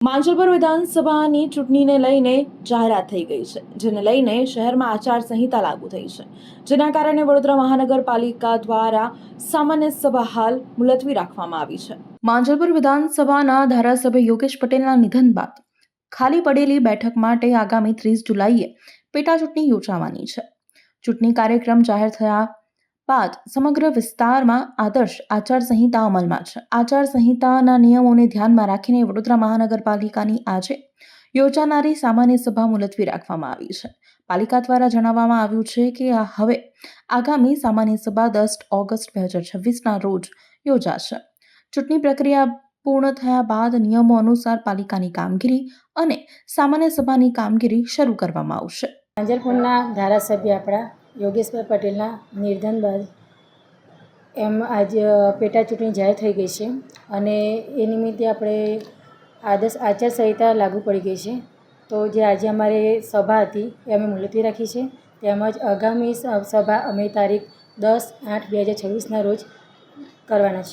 માંજલપુર વિધાનસભાની ચૂંટણીને લઈને જાહેરાત થઈ ગઈ છે, જેને લઈને શહેરમાં આચારસંહિતા લાગુ થઈ છે, જેના કારણે વડોદરા મહાનગરપાલિકા દ્વારા સામાન્ય સભા હાલ મુલતવી રાખવામાં આવી છે. માંજલપુર વિધાનસભાના ધારાસભ્ય યોગેશ પટેલના નિધન બાદ ખાલી પડેલી બેઠક માટે આગામી 30 જુલાઈએ પેટા ચૂંટણી યોજાવાની છે. ચૂંટણી કાર્યક્રમ જાહેર થયા બાદ સમગ્ર વિસ્તારમાં આદર્શ આચારસંહિતા અમલમાં છે. આચારસંહિતાના નિયમોને ધ્યાનમાં રાખીને વડોદરા મહાનગરપાલિકાની આજે યોજાનારી સામાન્ય સભા મુલતવી રાખવામાં આવી છે. પાલિકા દ્વારા જણાવવામાં આવ્યું છે કે હવે આગામી સામાન્ય સભા 10 ઓગસ્ટ 2026ના રોજ યોજાશે. ચૂંટણી પ્રક્રિયા પૂર્ણ થયા બાદ નિયમો અનુસાર પાલિકાની કામગીરી અને સામાન્ય સભાની કામગીરી શરૂ કરવામાં આવશે. માંજલપુરના ધારાસભ્ય આપણા યોગેશભાઈ પટેલના નિધન બાદ આજે પેટા ચૂંટણી જાહેર થઈ ગઈ છે અને એ નિમિત્તે આપણે આદર્શ આચારસંહિતા લાગુ પડી ગઈ છે. તો જે આજે અમારે સભા હતી એ અમે મુલતવી રાખી છે. તેમજ આગામી સભા અમે તારીખ 10/8/2026ના રોજ કરવાના છે.